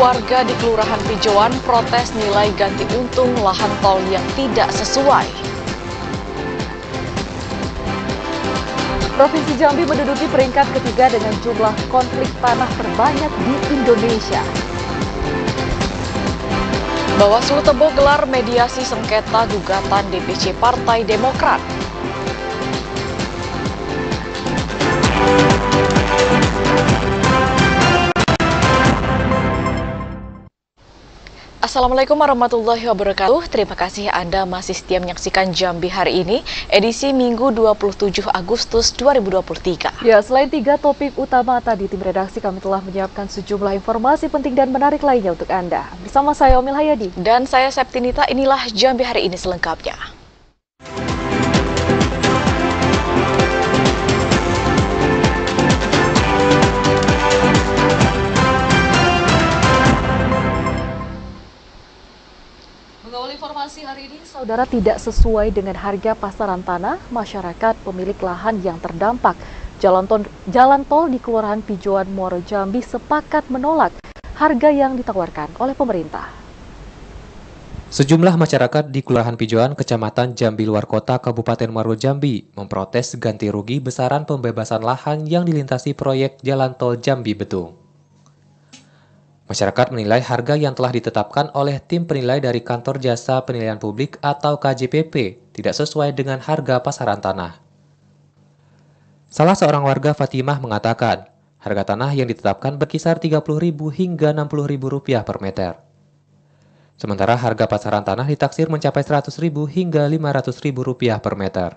Warga di Kelurahan Pijoan protes nilai ganti untung lahan tol yang tidak sesuai. Provinsi Jambi menduduki peringkat ketiga dengan jumlah konflik tanah terbanyak di Indonesia. Bawaslu Tebo gelar mediasi sengketa gugatan DPC Partai Demokrat. Assalamualaikum warahmatullahi wabarakatuh. Terima kasih Anda masih setia menyaksikan Jambi hari ini, edisi Minggu 27 Agustus 2023. Ya, selain 3 topik utama tadi, tim redaksi kami telah menyiapkan sejumlah informasi penting dan menarik lainnya untuk Anda. Bersama saya Omil Hayadi. Dan saya Septinita, inilah Jambi hari ini selengkapnya. Mengawali informasi hari ini, saudara, tidak sesuai dengan harga pasaran tanah, masyarakat pemilik lahan yang terdampak jalan tol di Kelurahan Pijoan, Muaro Jambi sepakat menolak harga yang ditawarkan oleh pemerintah. Sejumlah masyarakat di Kelurahan Pijoan, Kecamatan Jambi Luar Kota, Kabupaten Muaro Jambi memprotes ganti rugi besaran pembebasan lahan yang dilintasi proyek jalan tol Jambi Betung. Masyarakat menilai harga yang telah ditetapkan oleh tim penilai dari Kantor Jasa Penilaian Publik atau KJPP tidak sesuai dengan harga pasaran tanah. Salah seorang warga, Fatimah, mengatakan harga tanah yang ditetapkan berkisar Rp30.000 hingga Rp60.000 per meter. Sementara harga pasaran tanah ditaksir mencapai Rp100.000 hingga Rp500.000 per meter.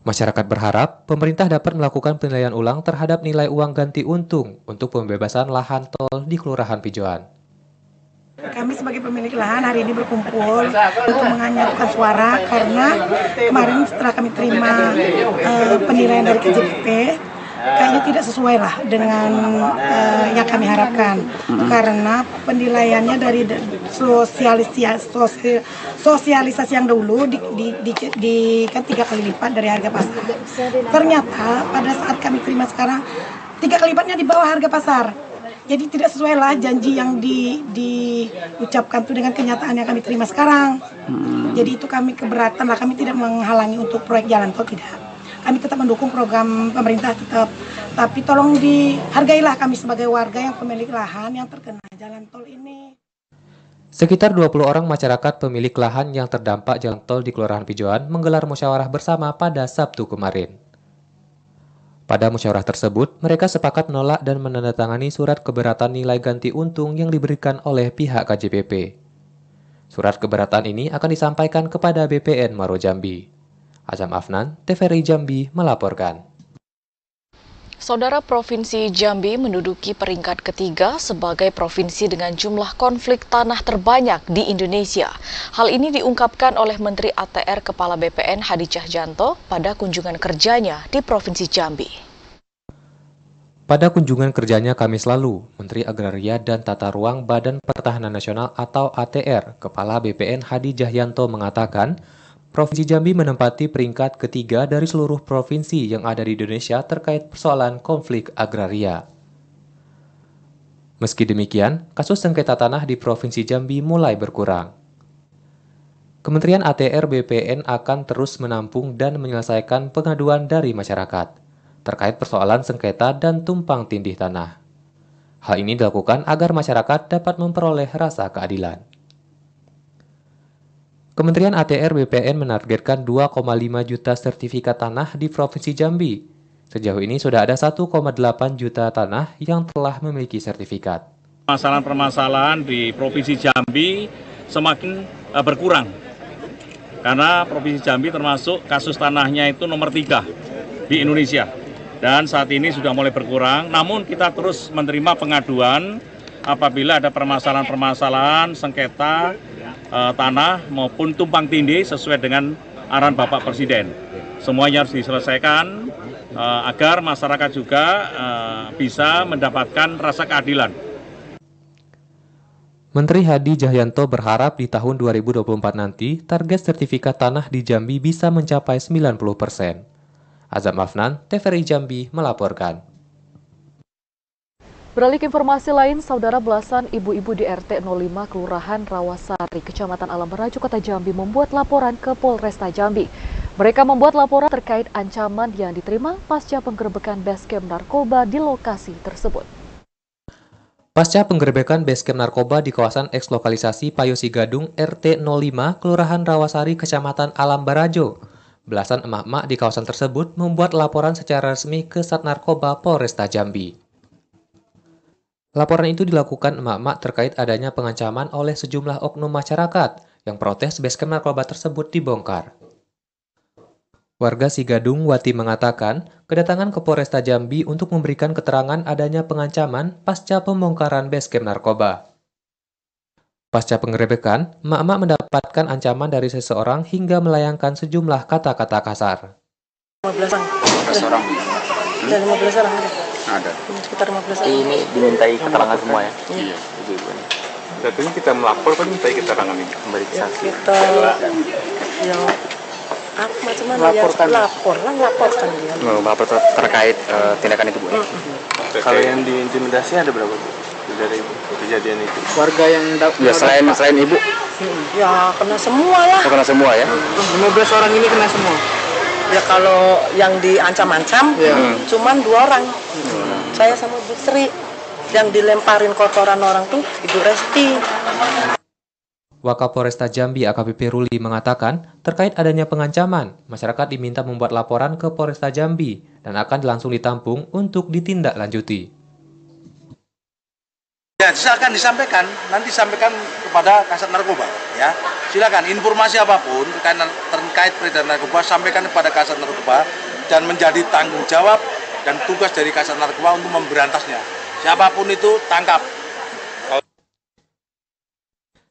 Masyarakat berharap pemerintah dapat melakukan penilaian ulang terhadap nilai uang ganti untung untuk pembebasan lahan tol di Kelurahan Pijoan. Kami sebagai pemilik lahan hari ini berkumpul untuk mengajukan suara karena kemarin setelah kami terima penilaian dari KJPP, kayaknya tidak sesuai lah dengan yang kami harapkan. Karena penilaiannya dari sosialisasi yang dulu kan 3 kali lipat dari harga pasar. Ternyata pada saat kami terima sekarang 3 kali lipatnya di bawah harga pasar. Jadi tidak sesuai lah janji yang diucapkan itu dengan kenyataan yang kami terima sekarang. Jadi itu kami keberatan lah, kami tidak menghalangi untuk proyek jalan tol, tidak. Kami tetap mendukung program pemerintah tetap, tapi tolong dihargailah kami sebagai warga yang pemilik lahan yang terkena jalan tol ini. Sekitar 20 orang masyarakat pemilik lahan yang terdampak jalan tol di Kelurahan Pijoan menggelar musyawarah bersama pada Sabtu kemarin. Pada musyawarah tersebut, mereka sepakat menolak dan menandatangani surat keberatan nilai ganti untung yang diberikan oleh pihak KJPP. Surat keberatan ini akan disampaikan kepada BPN Muaro Jambi. Azam Afnan, TVRI Jambi melaporkan. Saudara, Provinsi Jambi menduduki peringkat ketiga sebagai provinsi dengan jumlah konflik tanah terbanyak di Indonesia. Hal ini diungkapkan oleh Menteri ATR Kepala BPN Hadi Cahyanto pada kunjungan kerjanya di Provinsi Jambi. Pada kunjungan kerjanya Kamis lalu, Menteri Agraria dan Tata Ruang Badan Pertahanan Nasional atau ATR Kepala BPN Hadi Cahyanto mengatakan, Provinsi Jambi menempati peringkat ketiga dari seluruh provinsi yang ada di Indonesia terkait persoalan konflik agraria. Meski demikian, kasus sengketa tanah di Provinsi Jambi mulai berkurang. Kementerian ATR BPN akan terus menampung dan menyelesaikan pengaduan dari masyarakat terkait persoalan sengketa dan tumpang tindih tanah. Hal ini dilakukan agar masyarakat dapat memperoleh rasa keadilan. Kementerian ATR BPN menargetkan 2,5 juta sertifikat tanah di Provinsi Jambi. Sejauh ini sudah ada 1,8 juta tanah yang telah memiliki sertifikat. Permasalahan-permasalahan di Provinsi Jambi semakin berkurang. Karena Provinsi Jambi termasuk kasus tanahnya itu nomor 3 di Indonesia. Dan saat ini sudah mulai berkurang, namun kita terus menerima pengaduan apabila ada permasalahan-permasalahan sengketa tanah maupun tumpang tindih sesuai dengan arahan Bapak Presiden. Semuanya harus diselesaikan agar masyarakat juga bisa mendapatkan rasa keadilan. Menteri Hadi Cahyanto berharap di tahun 2024 nanti target sertifikat tanah di Jambi bisa mencapai 90%. Azam Afnan, TVRI Jambi melaporkan. Beralih ke informasi lain, saudara, belasan ibu-ibu di RT 05 Kelurahan Rawasari, Kecamatan Alam Barajo, Kota Jambi membuat laporan ke Polresta Jambi. Mereka membuat laporan terkait ancaman yang diterima pasca penggerebekan basecamp narkoba di lokasi tersebut. Pasca penggerebekan basecamp narkoba di kawasan ekslokalisasi Payosi Gadung RT 05 Kelurahan Rawasari, Kecamatan Alam Barajo, belasan emak-emak di kawasan tersebut membuat laporan secara resmi ke Sat Narkoba Polresta Jambi. Laporan itu dilakukan emak-emak terkait adanya pengancaman oleh sejumlah oknum masyarakat yang protes basecamp narkoba tersebut dibongkar. Warga Sigadung Wati mengatakan kedatangan ke Polresta Jambi untuk memberikan keterangan adanya pengancaman pasca pembongkaran basecamp narkoba. Pasca penggerebekan, emak-emak mendapatkan ancaman dari seseorang hingga melayangkan sejumlah kata-kata kasar. 15 orang. Ada 15 orang ada. Sekitar 15 orang. Ini dimintai keterangan semua ya? Iya. Jatuhnya kita melapor kan dimintai keterangan ini. Kembali saksi. Kita yang macam-mana ya laporkan dia. Melapor terkait tindakan itu, Bu. Kalau yang diintimidasi ada berapa, Bu? Dari kejadian itu. Warga yang ya, selain Ibu? Ya kena semua lah. Kena semua ya? 15 orang ini kena semua. Ya kalau yang diancam-ancam cuman 2 orang. Saya sama Bu Sri. Yang dilemparin kotoran orang tuh Ibu Resti. Wakapolresta Jambi AKBP Ruli mengatakan terkait adanya pengancaman, masyarakat diminta membuat laporan ke Polresta Jambi dan akan langsung ditampung untuk ditindaklanjuti. Ya, silakan disampaikan, nanti sampaikan kepada Kasat Narkoba, ya. Silakan informasi apapun terkait peredaran narkoba sampaikan kepada Kasat Narkoba dan menjadi tanggung jawab dan tugas dari Kasat Narkoba untuk memberantasnya. Siapapun itu tangkap.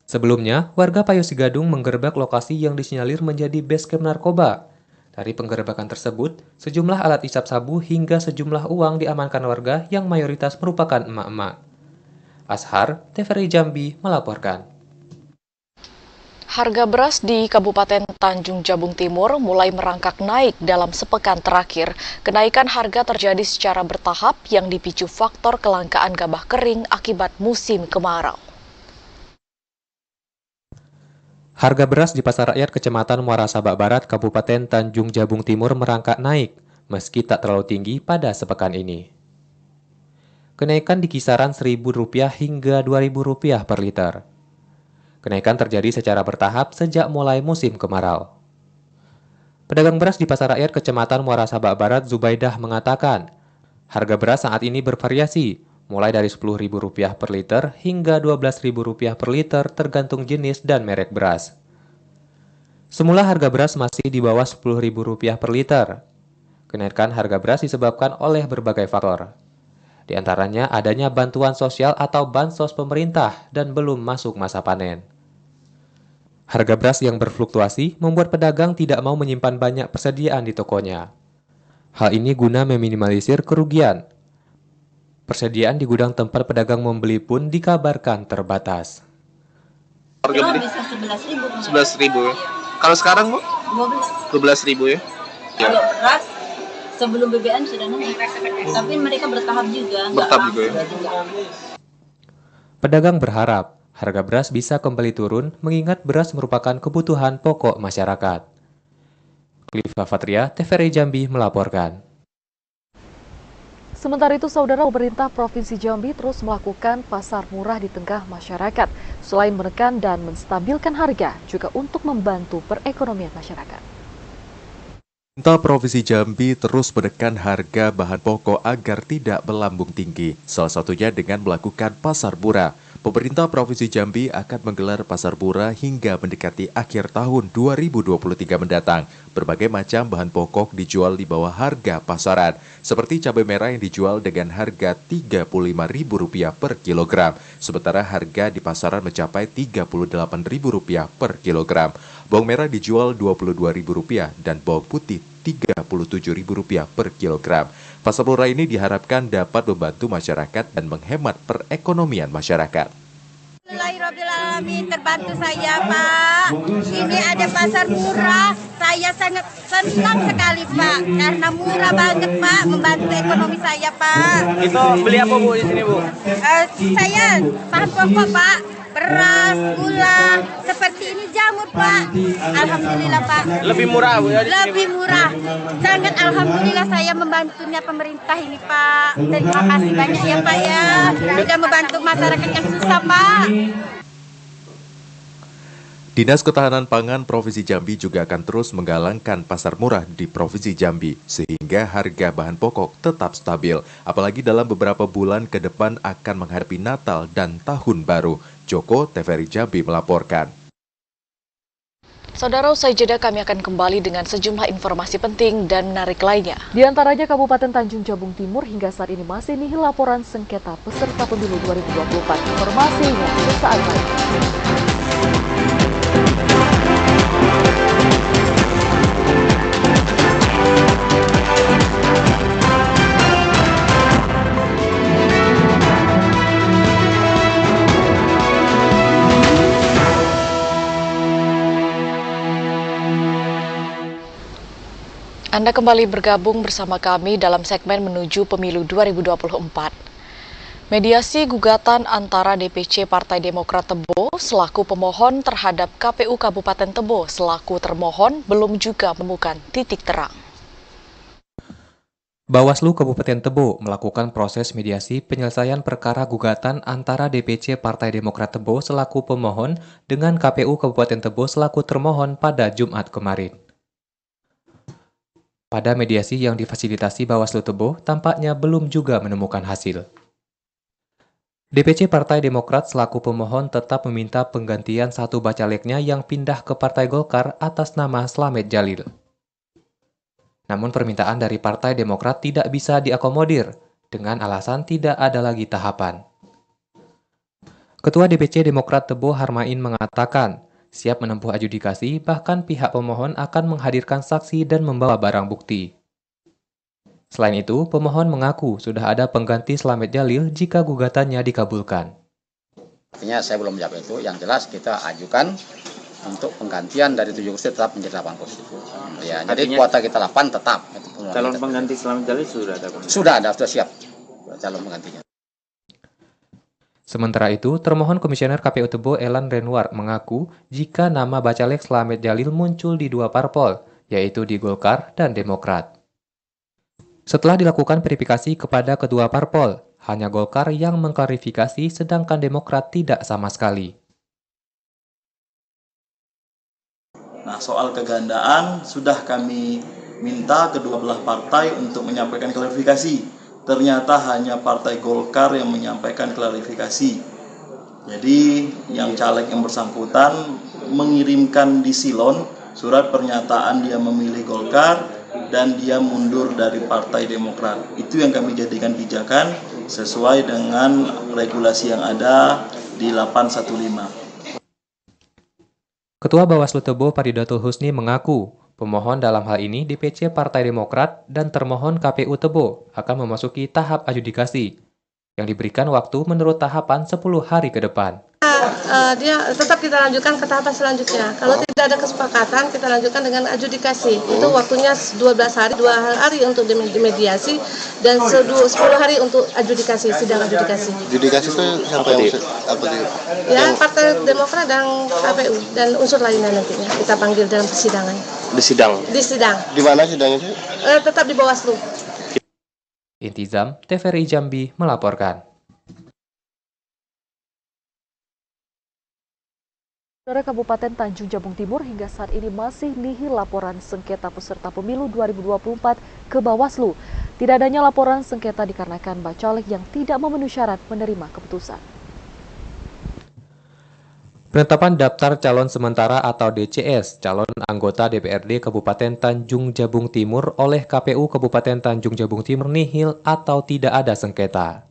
Sebelumnya, warga Payosi Gadung menggerebek lokasi yang disinyalir menjadi basecamp narkoba. Dari penggerebekan tersebut, sejumlah alat isap sabu hingga sejumlah uang diamankan warga yang mayoritas merupakan emak-emak. Ashar, TVRI Jambi melaporkan. Harga beras di Kabupaten Tanjung Jabung Timur mulai merangkak naik dalam sepekan terakhir. Kenaikan harga terjadi secara bertahap yang dipicu faktor kelangkaan gabah kering akibat musim kemarau. Harga beras di Pasar Rakyat Kecamatan Muara Sabak Barat, Kabupaten Tanjung Jabung Timur merangkak naik, meski tak terlalu tinggi pada sepekan ini. Kenaikan di kisaran Rp1.000 hingga Rp2.000 per liter. Kenaikan terjadi secara bertahap sejak mulai musim kemarau. Pedagang beras di Pasar Rakyat Kecamatan Muara Sabak Barat, Zubaidah, mengatakan, harga beras saat ini bervariasi, mulai dari Rp10.000 per liter hingga Rp12.000 per liter tergantung jenis dan merek beras. Semula harga beras masih di bawah Rp10.000 per liter. Kenaikan harga beras disebabkan oleh berbagai faktor. Di antaranya adanya bantuan sosial atau bansos pemerintah dan belum masuk masa panen. Harga beras yang berfluktuasi membuat pedagang tidak mau menyimpan banyak persediaan di tokonya. Hal ini guna meminimalisir kerugian. Persediaan di gudang tempat pedagang membeli pun dikabarkan terbatas. Harga bisa 11.000. 11.000. Kalau sekarang, Bu? 12.000 ya? Kalau beras sebelum BBM sudah naik. Tapi mereka bertahap juga. Bertahap juga ya? Pedagang berharap harga beras bisa kembali turun mengingat beras merupakan kebutuhan pokok masyarakat. Klifa Fatria, TVRI Jambi melaporkan. Sementara itu, saudara, pemerintah Provinsi Jambi terus melakukan pasar murah di tengah masyarakat. Selain menekan dan menstabilkan harga, juga untuk membantu perekonomian masyarakat. Pemerintah Provinsi Jambi terus menekan harga bahan pokok agar tidak melambung tinggi. Salah satunya dengan melakukan pasar murah. Pemerintah Provinsi Jambi akan menggelar pasar murah hingga mendekati akhir tahun 2023 mendatang. Berbagai macam bahan pokok dijual di bawah harga pasaran, seperti cabai merah yang dijual dengan harga Rp35.000 per kilogram, sementara harga di pasaran mencapai Rp38.000 per kilogram. Bawang merah dijual Rp22.000 dan bawang putih Rp37.000 per kilogram. Pasar murah ini diharapkan dapat membantu masyarakat dan menghemat perekonomian masyarakat. Alhamdulillahirrahmanirrahim, terbantu saya, Pak. Ini ada pasar murah. Saya sangat senang sekali Pak, karena murah banget Pak, membantu ekonomi saya Pak. Itu beli apa Bu di sini Bu? Saya bahan pokok Pak, beras, gula, seperti ini jamur Pak. Alhamdulillah Pak. Lebih murah Bu ya di sini? Lebih murah. Sangat alhamdulillah saya membantunya pemerintah ini Pak. Terima kasih banyak ya Pak ya. Sudah membantu masyarakat yang susah Pak. Dinas Ketahanan Pangan Provinsi Jambi juga akan terus menggalangkan pasar murah di Provinsi Jambi sehingga harga bahan pokok tetap stabil. Apalagi dalam beberapa bulan ke depan akan menghadapi Natal dan Tahun Baru. Joko, TVRI Jambi melaporkan. Saudara, usai jeda kami akan kembali dengan sejumlah informasi penting dan menarik lainnya. Di antaranya Kabupaten Tanjung Jabung Timur hingga saat ini masih nihil laporan sengketa peserta pemilu 2024. Informasinya sesaat lagi. Anda kembali bergabung bersama kami dalam segmen menuju pemilu 2024. Mediasi gugatan antara DPC Partai Demokrat Tebo selaku pemohon terhadap KPU Kabupaten Tebo selaku termohon belum juga menemukan titik terang. Bawaslu Kabupaten Tebo melakukan proses mediasi penyelesaian perkara gugatan antara DPC Partai Demokrat Tebo selaku pemohon dengan KPU Kabupaten Tebo selaku termohon pada Jumat kemarin. Pada mediasi yang difasilitasi Bawaslu Tebo, tampaknya belum juga menemukan hasil. DPC Partai Demokrat selaku pemohon tetap meminta penggantian satu bacaleknya yang pindah ke Partai Golkar atas nama Slamet Djalil. Namun permintaan dari Partai Demokrat tidak bisa diakomodir dengan alasan tidak ada lagi tahapan. Ketua DPC Demokrat Tebo Harmain mengatakan, siap menempuh adjudikasi, bahkan pihak pemohon akan menghadirkan saksi dan membawa barang bukti. Selain itu, pemohon mengaku sudah ada pengganti Slamet Djalil jika gugatannya dikabulkan. Artinya saya belum menjawab itu, yang jelas kita ajukan untuk penggantian dari 7 kursi tetap menjadi 8 kursi. Ya, jadi kuota kita 8 tetap. Calon pengganti Slamet Djalil sudah ada? Sudah siap calon penggantinya. Sementara itu, termohon Komisioner KPU Tebo Elan Renwar mengaku jika nama bacalek Slamet Djalil muncul di dua parpol, yaitu di Golkar dan Demokrat. Setelah dilakukan verifikasi kepada kedua parpol, hanya Golkar yang mengklarifikasi sedangkan Demokrat tidak sama sekali. Nah, soal kegandaan sudah kami minta kedua belah partai untuk menyampaikan klarifikasi. Ternyata hanya Partai Golkar yang menyampaikan klarifikasi. Jadi yang caleg yang bersangkutan mengirimkan di Silon surat pernyataan dia memilih Golkar dan dia mundur dari Partai Demokrat. Itu yang kami jadikan pijakan sesuai dengan regulasi yang ada di 815. Ketua Bawaslu Tebo Paridatul Husni mengaku pemohon dalam hal ini DPC Partai Demokrat dan termohon KPU Tebo akan memasuki tahap adjudikasi yang diberikan waktu menurut tahapan 10 hari ke depan. Dia tetap kita lanjutkan ke tahapan selanjutnya. Kalau tidak ada kesepakatan, kita lanjutkan dengan adjudikasi. Itu waktunya 12 hari, 2 hari untuk dimediasi dan 10 hari untuk adjudikasi, sidang adjudikasi. Adjudikasi itu siapa yang apa sih? Ya, Partai Demokrat dan KPU dan unsur lainnya nantinya kita panggil dalam persidangan. Di sidang? Di sidang. Di mana sidangnya sih? Tetap di Bawaslu. Intizam, TVRI Jambi melaporkan. Saudara, Kabupaten Tanjung Jabung Timur hingga saat ini masih nihil laporan sengketa peserta pemilu 2024 ke Bawaslu. Tidak adanya laporan sengketa dikarenakan bacalek yang tidak memenuhi syarat menerima keputusan. Penetapan daftar calon sementara atau DCS calon anggota DPRD Kabupaten Tanjung Jabung Timur oleh KPU Kabupaten Tanjung Jabung Timur nihil atau tidak ada sengketa.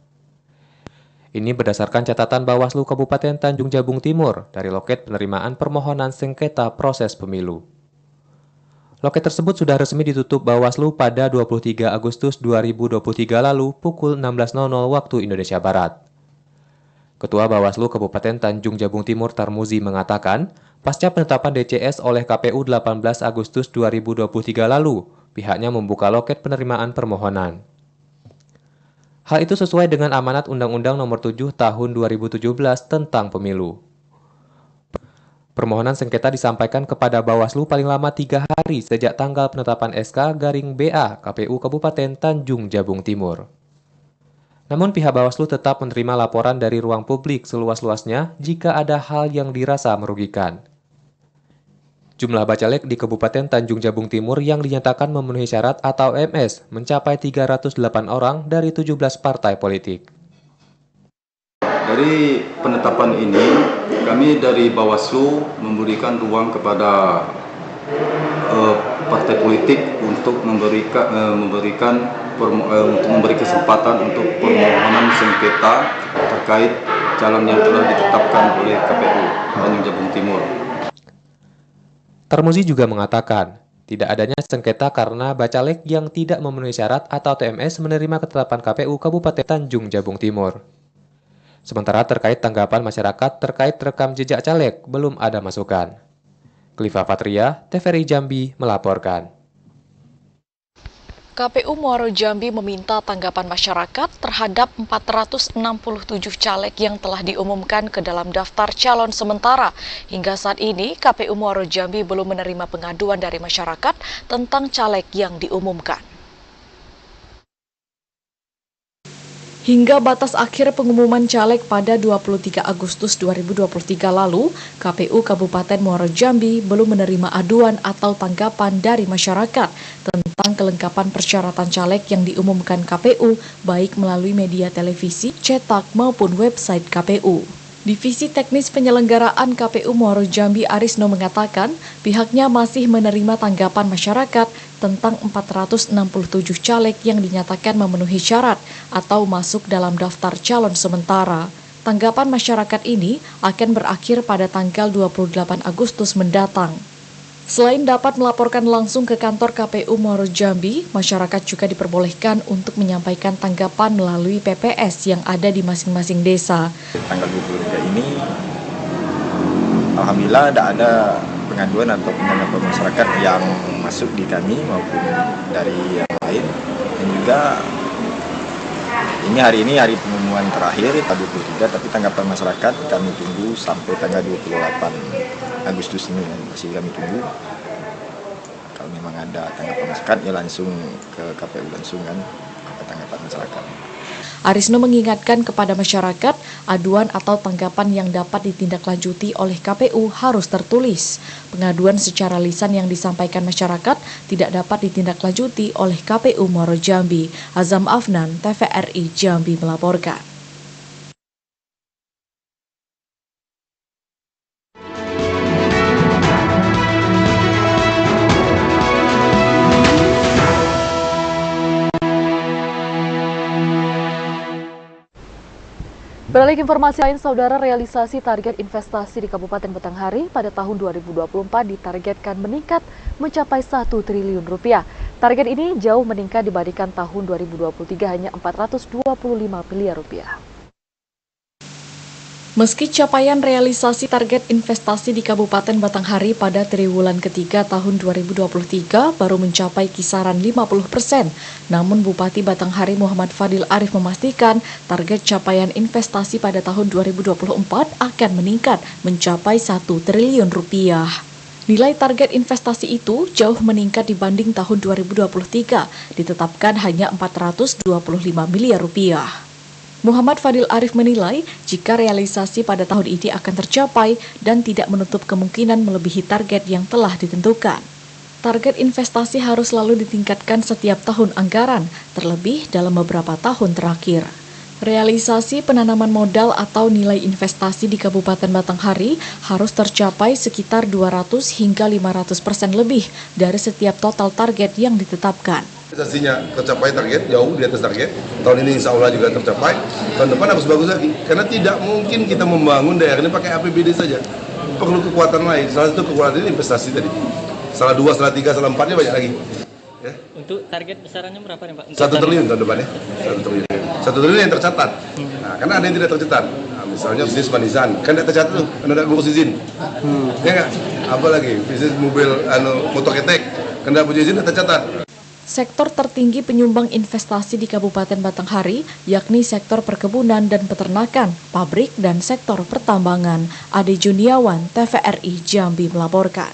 Ini berdasarkan catatan Bawaslu Kabupaten Tanjung Jabung Timur dari loket penerimaan permohonan sengketa proses pemilu. Loket tersebut sudah resmi ditutup Bawaslu pada 23 Agustus 2023 lalu pukul 16.00 waktu Indonesia Barat. Ketua Bawaslu Kabupaten Tanjung Jabung Timur Tarmuzi mengatakan, Pasca penetapan DCS oleh KPU 18 Agustus 2023 lalu, pihaknya membuka loket penerimaan permohonan. Hal itu sesuai dengan amanat Undang-Undang Nomor 7 Tahun 2017 tentang Pemilu. Permohonan sengketa disampaikan kepada Bawaslu paling lama 3 hari sejak tanggal penetapan SK/BA KPU Kabupaten Tanjung Jabung Timur. Namun pihak Bawaslu tetap menerima laporan dari ruang publik seluas-luasnya jika ada hal yang dirasa merugikan. Jumlah bacalek di Kabupaten Tanjung Jabung Timur yang dinyatakan memenuhi syarat atau MS mencapai 308 orang dari 17 partai politik. Dari penetapan ini, kami dari Bawaslu memberikan ruang kepada partai politik untuk memberi kesempatan untuk permohonan sengketa terkait calon yang telah ditetapkan oleh KPU Tanjung Jabung Timur. Tarmuzi juga mengatakan, tidak adanya sengketa karena bacalek yang tidak memenuhi syarat atau TMS menerima ketetapan KPU Kabupaten Tanjung Jabung Timur. Sementara terkait tanggapan masyarakat terkait rekam jejak caleg, belum ada masukan. Kliva Patria, TVRI Jambi melaporkan. KPU Muaro Jambi meminta tanggapan masyarakat terhadap 467 caleg yang telah diumumkan ke dalam daftar calon sementara. Hingga saat ini, KPU Muaro Jambi belum menerima pengaduan dari masyarakat tentang caleg yang diumumkan. Hingga batas akhir pengumuman caleg pada 23 Agustus 2023 lalu, KPU Kabupaten Muaro Jambi belum menerima aduan atau tanggapan dari masyarakat tentang kelengkapan persyaratan caleg yang diumumkan KPU, baik melalui media televisi, cetak maupun website KPU. Divisi Teknis Penyelenggaraan KPU Muaro Jambi Arisno mengatakan pihaknya masih menerima tanggapan masyarakat tentang 467 caleg yang dinyatakan memenuhi syarat atau masuk dalam daftar calon sementara. Tanggapan masyarakat ini akan berakhir pada tanggal 28 Agustus mendatang. Selain dapat melaporkan langsung ke kantor KPU Muaro Jambi, masyarakat juga diperbolehkan untuk menyampaikan tanggapan melalui PPS yang ada di masing-masing desa. Tanggal 23 ini, alhamdulillah tidak ada pengaduan atau pendapat masyarakat yang masuk di kami maupun dari yang lain. Dan juga hari ini hari pengumuman terakhir tanggal 23, tapi tanggapan masyarakat kami tunggu sampai tanggal 28 Agustus ini, masih kami tunggu. Kalau memang ada tanggapan masyarakat ya langsung ke KPU langsung kan tanggapan masyarakat. Arisno mengingatkan kepada masyarakat, aduan atau tanggapan yang dapat ditindaklanjuti oleh KPU harus tertulis. Pengaduan secara lisan yang disampaikan masyarakat tidak dapat ditindaklanjuti oleh KPU Muaro Jambi. Azam Afnan, TVRI Jambi melaporkan. Beralih ke informasi lain, saudara, realisasi target investasi di Kabupaten Batanghari pada tahun 2024 ditargetkan meningkat mencapai 1 triliun rupiah. Target ini jauh meningkat dibandingkan tahun 2023 hanya 425 miliar rupiah. Meski capaian realisasi target investasi di Kabupaten Batanghari pada triwulan ketiga tahun 2023 baru mencapai kisaran 50%, namun Bupati Batanghari Muhammad Fadil Arif memastikan target capaian investasi pada tahun 2024 akan meningkat mencapai 1 triliun rupiah. Nilai target investasi itu jauh meningkat dibanding tahun 2023, ditetapkan hanya 425 miliar rupiah. Muhammad Fadil Arif menilai jika realisasi pada tahun ini akan tercapai dan tidak menutup kemungkinan melebihi target yang telah ditentukan. Target investasi harus selalu ditingkatkan setiap tahun anggaran, terlebih dalam beberapa tahun terakhir. Realisasi penanaman modal atau nilai investasi di Kabupaten Batanghari harus tercapai sekitar 200 hingga 500% lebih dari setiap total target yang ditetapkan. Investasinya tercapai target, jauh di atas target. Tahun ini insya Allah juga tercapai. Tahun depan harus bagus lagi. Karena tidak mungkin kita membangun daerah ini pakai APBD saja. Perlu kekuatan lain. Salah satu kekuatan ini investasi tadi. Salah 2, salah 3, salah 4-nya banyak lagi. Ya. Untuk target besarannya berapa nih Pak? 1 triliun tahun depannya. 1 triliun. 1 triliun yang tercatat. Nah, karena ada yang tidak tercatat. Nah, Misalnya bisnis manisan, kan tidak tercatat tuh, kan ada ngurus izin. Ya nggak? Apalagi bisnis mobil, motor ketek, kan tidak punya izin, tidak tercatat. Sektor tertinggi penyumbang investasi di Kabupaten Batanghari, yakni sektor perkebunan dan peternakan, pabrik, dan sektor pertambangan. Ade Juniawan, TVRI Jambi melaporkan.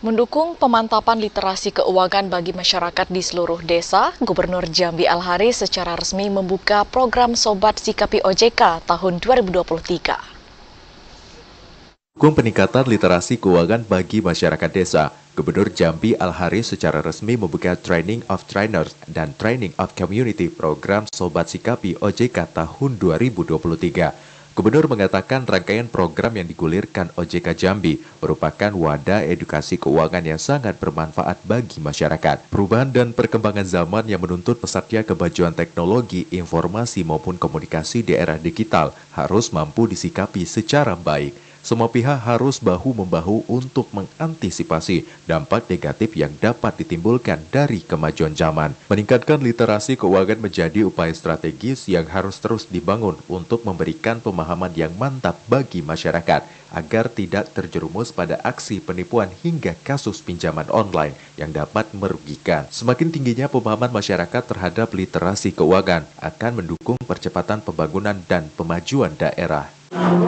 Mendukung pemantapan literasi keuangan bagi masyarakat di seluruh desa, Gubernur Jambi Al-Haris secara resmi membuka program Sobat Sikapi OJK tahun 2023. Dukung peningkatan literasi keuangan bagi masyarakat desa, Gubernur Jambi Al-Haris secara resmi membuka Training of Trainers dan Training of Community program Sobat Sikapi OJK tahun 2023. Gubernur mengatakan rangkaian program yang digulirkan OJK Jambi merupakan wadah edukasi keuangan yang sangat bermanfaat bagi masyarakat. Perubahan dan perkembangan zaman yang menuntut pesatnya kemajuan teknologi, informasi maupun komunikasi di era digital harus mampu disikapi secara baik. Semua pihak harus bahu-membahu untuk mengantisipasi dampak negatif yang dapat ditimbulkan dari kemajuan zaman. Meningkatkan literasi keuangan menjadi upaya strategis yang harus terus dibangun untuk memberikan pemahaman yang mantap bagi masyarakat agar tidak terjerumus pada aksi penipuan hingga kasus pinjaman online yang dapat merugikan. Semakin tingginya pemahaman masyarakat terhadap literasi keuangan akan mendukung percepatan pembangunan dan pemajuan daerah.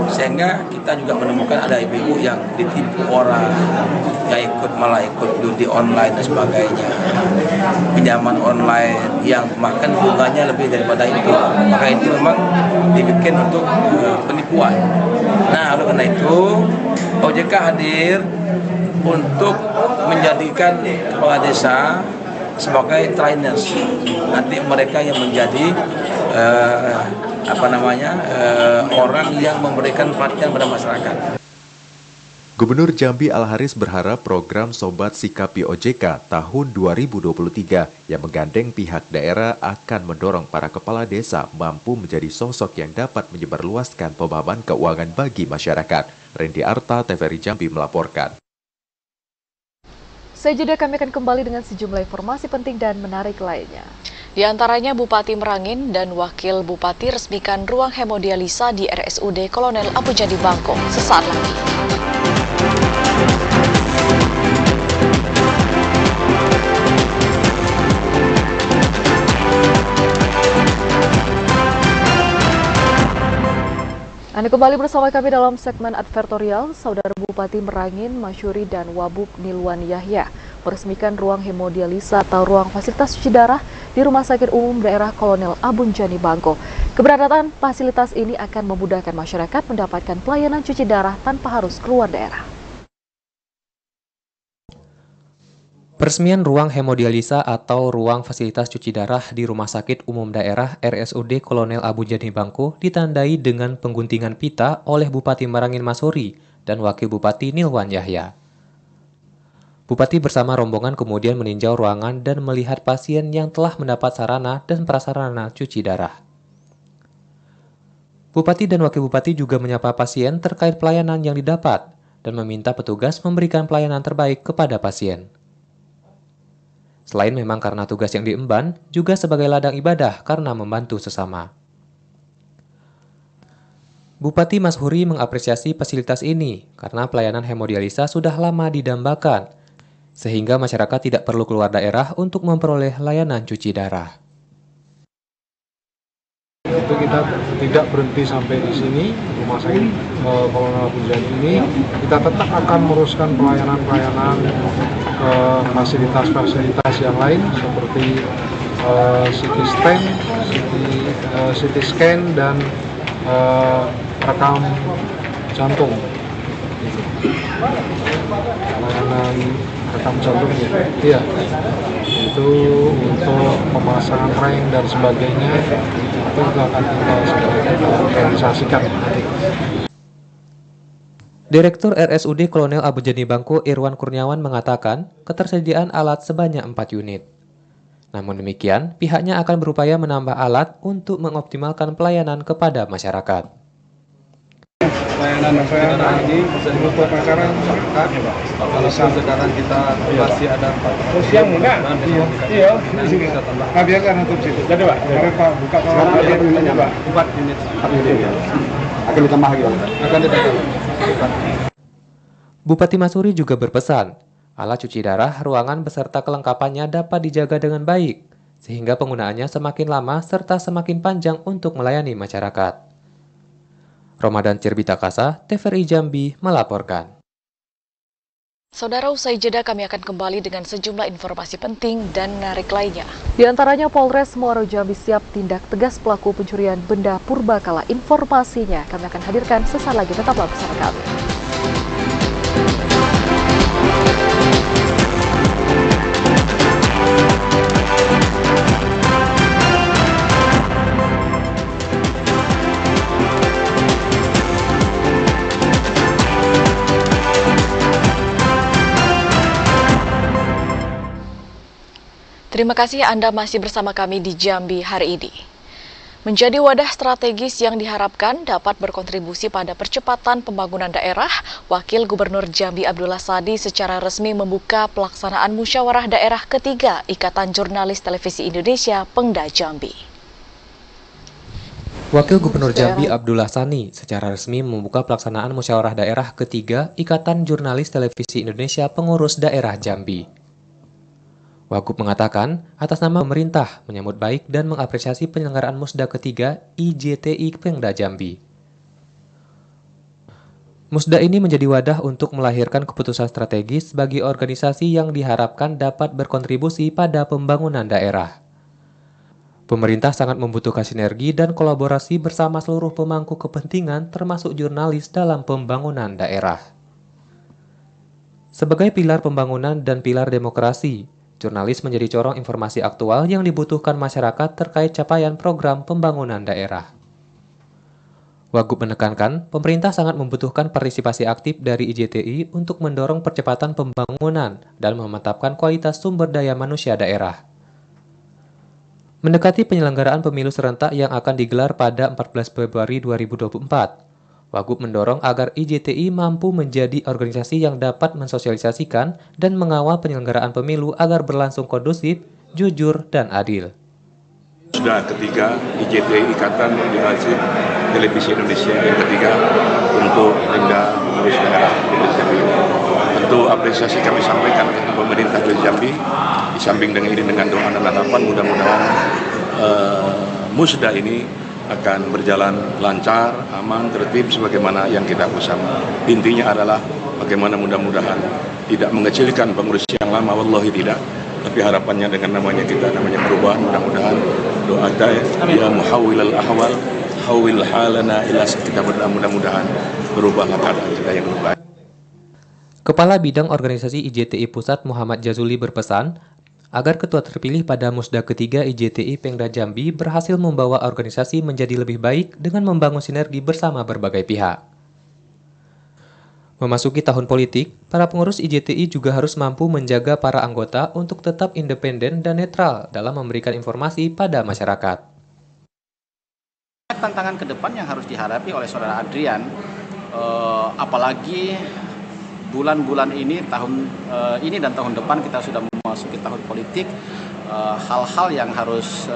Sehingga kita juga menemukan ada ibu yang ditipu orang, yang malah ikut judi online dan sebagainya, pinjaman online yang makan bunganya lebih daripada itu. Maka itu memang dibikin untuk penipuan. Nah, oleh karena itu OJK hadir untuk menjadikan kepala desa sebagai trainers. Nanti mereka yang menjadi orang yang memberikan pelatihan pada masyarakat. Gubernur Jambi Al-Haris berharap program Sobat Sikapi OJK tahun 2023 yang menggandeng pihak daerah akan mendorong para kepala desa mampu menjadi sosok yang dapat menyebarluaskan pemahaman keuangan bagi masyarakat. Randy Arta, TVRI Jambi melaporkan. Sejenak kami akan kembali dengan sejumlah informasi penting dan menarik lainnya. Di antaranya Bupati Merangin dan Wakil Bupati resmikan ruang hemodialisa di RSUD Kolonel Abu Jadi Bangko sesaat lagi. Anda kembali bersama kami dalam segmen advertorial. Saudara Bupati Merangin, Masyuri, dan Wabub Nilwan Yahya meresmikan ruang hemodialisa atau ruang fasilitas cuci darah di Rumah Sakit Umum Daerah Kolonel Abun Jani Bangko. Keberadaan fasilitas ini akan memudahkan masyarakat mendapatkan pelayanan cuci darah tanpa harus keluar daerah. Peresmian ruang hemodialisa atau ruang fasilitas cuci darah di Rumah Sakit Umum Daerah RSUD Kolonel Abu Jadi Bangko ditandai dengan pengguntingan pita oleh Bupati Merangin Masyuri dan Wakil Bupati Nilwan Yahya. Bupati bersama rombongan kemudian meninjau ruangan dan melihat pasien yang telah mendapat sarana dan prasarana cuci darah. Bupati dan Wakil Bupati juga menyapa pasien terkait pelayanan yang didapat dan meminta petugas memberikan pelayanan terbaik kepada pasien. Selain memang karena tugas yang diemban, juga sebagai ladang ibadah karena membantu sesama. Bupati Masyuri mengapresiasi fasilitas ini karena pelayanan hemodialisa sudah lama didambakan, sehingga masyarakat tidak perlu keluar daerah untuk memperoleh layanan cuci darah. Itu kita tidak berhenti sampai di sini, Rumah Sakit Kolonel Abu Jadi ini, kita tetap akan meruskan pelayanan-pelayanan fasilitas-fasilitas yang lain seperti CT scan dan rekam jantung. Layanan rekam jantung ya, itu untuk pemasangan reng dan sebagainya itu akan kita organisasikan nanti. Direktur RSUD Kolonel Abu Jadi Bangko Irwan Kurniawan mengatakan ketersediaan alat sebanyak 4 unit. Namun demikian, pihaknya akan berupaya menambah alat untuk mengoptimalkan pelayanan kepada masyarakat. pelayanan ini untuk pemasaran masyarakat. Kalau sekarang kita masih ada 4 siang enggak? Iya. Kita tambah. Biarkan untuk situ. Jadi Pak, Pak buka kalau unit Pak. 4 unit. Akan ditambah lagi Pak. Akan ditambah. Bupati Masuri juga berpesan, alat cuci darah, ruangan beserta kelengkapannya dapat dijaga dengan baik, sehingga penggunaannya semakin lama serta semakin panjang untuk melayani masyarakat. Ramadan Cirbitakasa, TVRI Jambi melaporkan. Saudara, usai jeda kami akan kembali dengan sejumlah informasi penting dan menarik lainnya. Di antaranya Polres Muaro Jambi siap tindak tegas pelaku pencurian benda purbakala. Informasinya kami akan hadirkan sesaat lagi, tetaplah bersama kami. Terima kasih Anda masih bersama kami di Jambi hari ini. Menjadi wadah strategis yang diharapkan dapat berkontribusi pada percepatan pembangunan daerah, Wakil Gubernur Jambi Abdullah Sadi secara resmi membuka pelaksanaan musyawarah daerah ketiga Ikatan Jurnalis Televisi Indonesia Pengda Jambi. Wakil Gubernur Jambi Abdullah Sani secara resmi membuka pelaksanaan musyawarah daerah ketiga Ikatan Jurnalis Televisi Indonesia Pengurus Daerah Jambi. Wagub mengatakan, atas nama pemerintah menyambut baik dan mengapresiasi penyelenggaraan Musda ketiga IJTI Pengda Jambi. Musda ini menjadi wadah untuk melahirkan keputusan strategis bagi organisasi yang diharapkan dapat berkontribusi pada pembangunan daerah. Pemerintah sangat membutuhkan sinergi dan kolaborasi bersama seluruh pemangku kepentingan termasuk jurnalis dalam pembangunan daerah. Sebagai pilar pembangunan dan pilar demokrasi, jurnalis menjadi corong informasi aktual yang dibutuhkan masyarakat terkait capaian program pembangunan daerah. Wagub menekankan, pemerintah sangat membutuhkan partisipasi aktif dari IJTI untuk mendorong percepatan pembangunan dan memantapkan kualitas sumber daya manusia daerah. Mendekati penyelenggaraan pemilu serentak yang akan digelar pada 14 Februari 2024, Wagub mendorong agar IJTI mampu menjadi organisasi yang dapat mensosialisasikan dan mengawal penyelenggaraan pemilu agar berlangsung kondusif, jujur, dan adil. Sudah ketiga IJTI Ikatan Jurnalis Televisi Indonesia yang ketiga untuk Pengda Pengurus Daerah Jambi. Tentu apresiasi kami sampaikan ke pemerintah dari Jambi, di samping dengan doa dan harapan mudah-mudahan Musda ini akan berjalan lancar, aman, tertib sebagaimana yang kita bersama. Intinya adalah bagaimana mudah-mudahan tidak mengecilkan pengurus yang lama, wallahi tidak. Tapi harapannya dengan namanya perubahan, mudah-mudahan doa ya muhawwilal ahwal, hawwil halana ila, kita berdoa mudah-mudahan berubahlah keadaan kita yang lebih baik. Kepala Bidang Organisasi IJTI Pusat Muhammad Jazuli berpesan, agar ketua terpilih pada Musda ketiga IJTI Pengda Jambi berhasil membawa organisasi menjadi lebih baik dengan membangun sinergi bersama berbagai pihak. Memasuki tahun politik, para pengurus IJTI juga harus mampu menjaga para anggota untuk tetap independen dan netral dalam memberikan informasi pada masyarakat. Tantangan ke depan yang harus dihadapi oleh Saudara Adrian, apalagi bulan-bulan ini, tahun ini dan tahun depan kita sudah memasuki tahun politik, hal-hal yang harus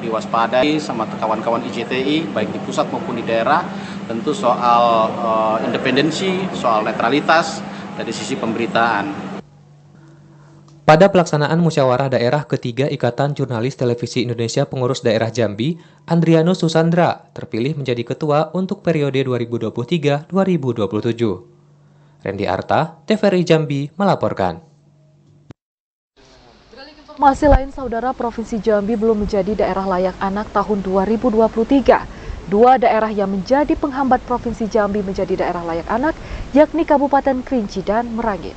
diwaspadai sama kawan-kawan IJTI baik di pusat maupun di daerah, tentu soal independensi, soal netralitas dari sisi pemberitaan. Pada pelaksanaan musyawarah daerah ketiga Ikatan Jurnalis Televisi Indonesia Pengurus Daerah Jambi, Andrianus Susandra terpilih menjadi ketua untuk periode 2023-2027. Randy Arta, TVRI Jambi melaporkan. Masih lain, Saudara, Provinsi Jambi belum menjadi daerah layak anak tahun 2023. Dua daerah yang menjadi penghambat Provinsi Jambi menjadi daerah layak anak, yakni Kabupaten Kerinci dan Merangin.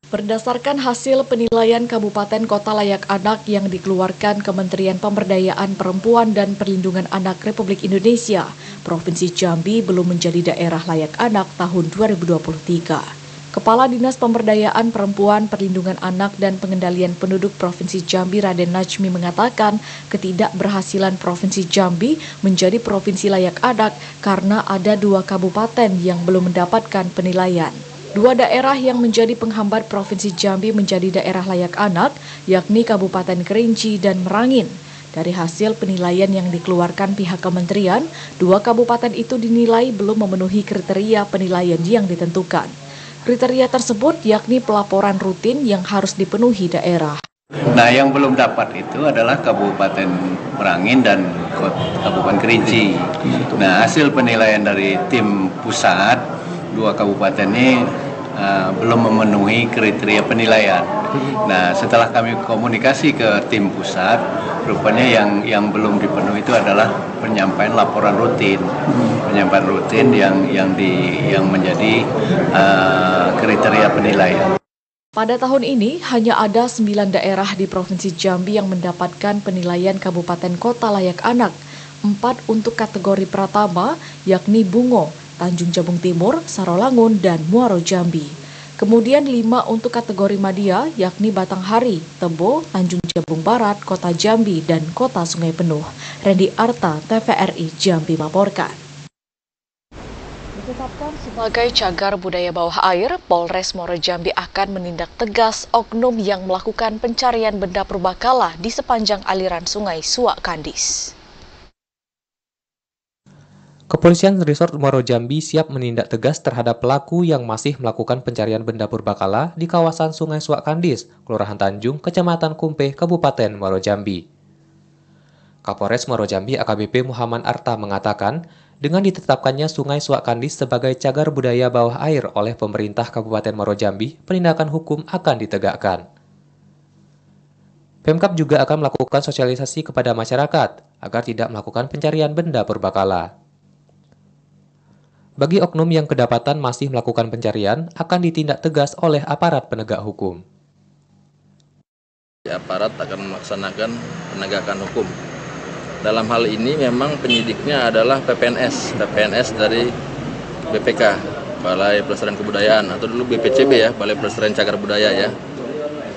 Berdasarkan hasil penilaian Kabupaten Kota Layak Anak yang dikeluarkan Kementerian Pemberdayaan Perempuan dan Perlindungan Anak Republik Indonesia, Provinsi Jambi belum menjadi daerah layak anak tahun 2023. Kepala Dinas Pemberdayaan Perempuan, Perlindungan Anak dan Pengendalian Penduduk Provinsi Jambi Raden Najmi mengatakan ketidakberhasilan Provinsi Jambi menjadi provinsi layak anak karena ada 2 kabupaten yang belum mendapatkan penilaian. 2 daerah yang menjadi penghambat Provinsi Jambi menjadi daerah layak anak, yakni Kabupaten Kerinci dan Merangin. Dari hasil penilaian yang dikeluarkan pihak kementerian, 2 kabupaten itu dinilai belum memenuhi kriteria penilaian yang ditentukan. Kriteria tersebut yakni pelaporan rutin yang harus dipenuhi daerah. Nah, yang belum dapat itu adalah Kabupaten Merangin dan Kabupaten Kerinci. Nah, hasil penilaian dari tim pusat, 2 kabupaten ini belum memenuhi kriteria penilaian. Nah, setelah kami komunikasi ke tim pusat, rupanya yang belum dipenuhi itu adalah penyampaian laporan rutin, yang menjadi kriteria penilaian. Pada tahun ini hanya ada 9 daerah di Provinsi Jambi yang mendapatkan penilaian kabupaten kota layak anak. 4 untuk kategori Pratama, yakni Bungo, Tanjung Jabung Timur, Sarolangun, dan Muaro Jambi. Kemudian 5 untuk kategori Madya, yakni Batanghari, Tebo, Tanjung Jabung Barat, Kota Jambi, dan Kota Sungai Penuh. Randy Arta, TVRI Jambi melaporkan. Ditetapkan sebagai cagar budaya bawah air, Polres Muaro Jambi akan menindak tegas oknum yang melakukan pencarian benda purbakala di sepanjang aliran sungai Suak Kandis. Kepolisian Resort Muaro Jambi siap menindak tegas terhadap pelaku yang masih melakukan pencarian benda purbakala di kawasan Sungai Suak Kandis, Kelurahan Tanjung, Kecamatan Kumpe, Kabupaten Muaro Jambi. Kapolres Muaro Jambi AKBP Muhammad Arta mengatakan, dengan ditetapkannya Sungai Suak Kandis sebagai cagar budaya bawah air oleh pemerintah Kabupaten Muaro Jambi, penindakan hukum akan ditegakkan. Pemkab juga akan melakukan sosialisasi kepada masyarakat agar tidak melakukan pencarian benda purbakala. Bagi oknum yang kedapatan masih melakukan pencarian, akan ditindak tegas oleh aparat penegak hukum. Aparat akan melaksanakan penegakan hukum. Dalam hal ini memang penyidiknya adalah PPNS dari BPK, Balai Pelestarian Kebudayaan, atau dulu BPCB ya, Balai Pelestarian Cagar Budaya ya.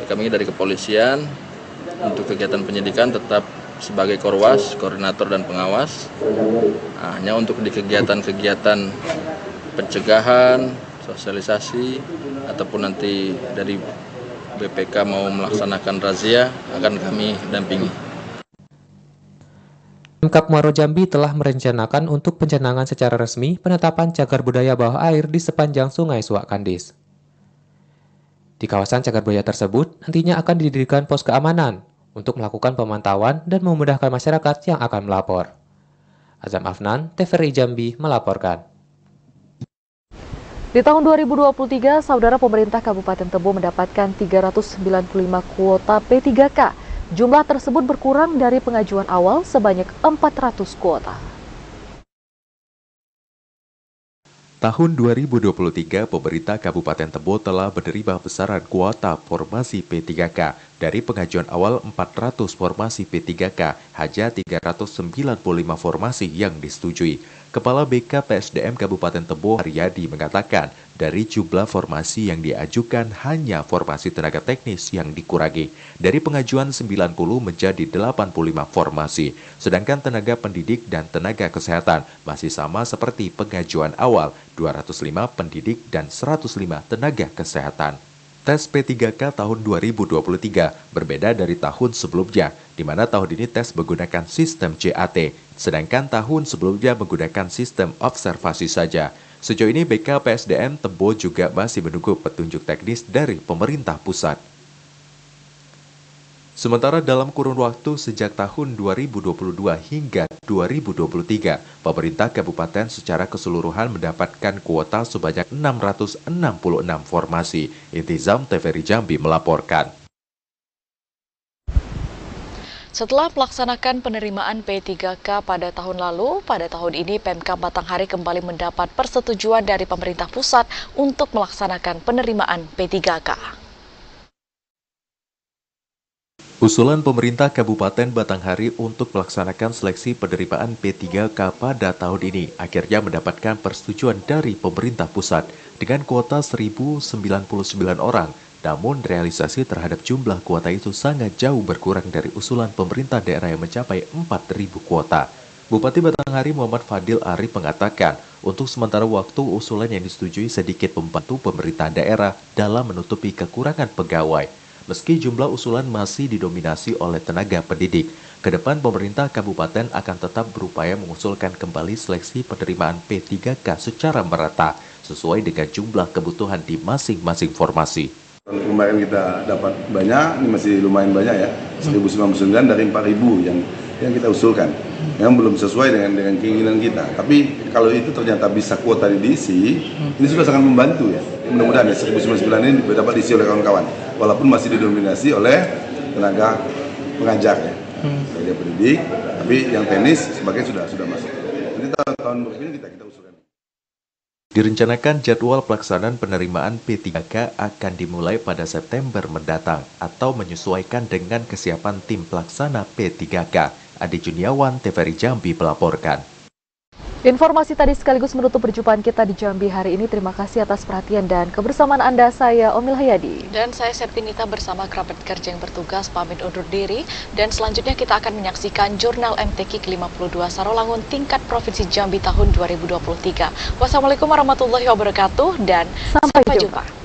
Kami dari kepolisian untuk kegiatan penyidikan tetap sebagai Korwas, koordinator dan pengawas. Nah, hanya untuk di kegiatan-kegiatan pencegahan, sosialisasi, ataupun nanti dari BPK mau melaksanakan razia akan kami dampingi. Pemkab Muaro Jambi telah merencanakan untuk pencanangan secara resmi penetapan cagar budaya bawah air di sepanjang Sungai Suak Kandis. Di kawasan cagar budaya tersebut nantinya akan didirikan pos keamanan untuk melakukan pemantauan dan memudahkan masyarakat yang akan melapor. Azam Afnan, TVRI Jambi melaporkan. Di tahun 2023, saudara pemerintah Kabupaten Tebo mendapatkan 395 kuota P3K. Jumlah tersebut berkurang dari pengajuan awal sebanyak 400 kuota. Tahun 2023, pemerintah Kabupaten Tebo telah menerima besaran kuota formasi P3K. Dari pengajuan awal 400 formasi P3K, hanya 395 formasi yang disetujui. Kepala BK PSDM Kabupaten Tebo, Haryadi, mengatakan dari jumlah formasi yang diajukan hanya formasi tenaga teknis yang dikurangi. Dari pengajuan 90 menjadi 85 formasi, sedangkan tenaga pendidik dan tenaga kesehatan masih sama seperti pengajuan awal, 205 pendidik dan 105 tenaga kesehatan. Tes P3K tahun 2023 berbeda dari tahun sebelumnya, di mana tahun ini tes menggunakan sistem CAT, sedangkan tahun sebelumnya menggunakan sistem observasi saja. Sejauh ini BK PSDM Tebo juga masih menunggu petunjuk teknis dari pemerintah pusat. Sementara dalam kurun waktu sejak tahun 2022 hingga 2023, pemerintah kabupaten secara keseluruhan mendapatkan kuota sebanyak 666 formasi. Intizam TVRI Jambi melaporkan. Setelah melaksanakan penerimaan P3K pada tahun lalu, pada tahun ini Pemkab Batanghari kembali mendapat persetujuan dari pemerintah pusat untuk melaksanakan penerimaan P3K. Usulan pemerintah Kabupaten Batanghari untuk melaksanakan seleksi penerimaan P3K pada tahun ini akhirnya mendapatkan persetujuan dari pemerintah pusat dengan kuota 1.099 orang. Namun realisasi terhadap jumlah kuota itu sangat jauh berkurang dari usulan pemerintah daerah yang mencapai 4.000 kuota. Bupati Batanghari Muhammad Fadil Arif mengatakan, untuk sementara waktu usulan yang disetujui sedikit membantu pemerintah daerah dalam menutupi kekurangan pegawai. Meski jumlah usulan masih didominasi oleh tenaga pendidik, ke depan pemerintah kabupaten akan tetap berupaya mengusulkan kembali seleksi penerimaan P3K secara merata, sesuai dengan jumlah kebutuhan di masing-masing formasi. Kemarin kita dapat banyak, ini masih lumayan banyak ya, 1.099 dari 4.000 yang kita usulkan. Yang belum sesuai dengan keinginan kita. Tapi kalau itu ternyata bisa kuota diisi, ini sudah sangat membantu ya. Mudah-mudahan ya 1.099 ini dapat diisi oleh kawan-kawan. Walaupun masih didominasi oleh tenaga pengajar ya, tenaga pendidik. Tapi yang teknis sebagian sudah masuk. Jadi tahun berikutnya kita usulkan. Direncanakan jadwal pelaksanaan penerimaan P3K akan dimulai pada September mendatang atau menyesuaikan dengan kesiapan tim pelaksana P3K. Adi Juniawan, TVRI Jambi melaporkan. Informasi tadi sekaligus menutup perjumpaan kita di Jambi hari ini. Terima kasih atas perhatian dan kebersamaan Anda. Saya Omil Hayadi. Dan saya Septinita bersama kerabat kerja yang bertugas pamit undur diri. Dan selanjutnya kita akan menyaksikan Jurnal MTQ ke-52 Sarolangun tingkat Provinsi Jambi tahun 2023. Wassalamualaikum warahmatullahi wabarakatuh dan sampai jumpa.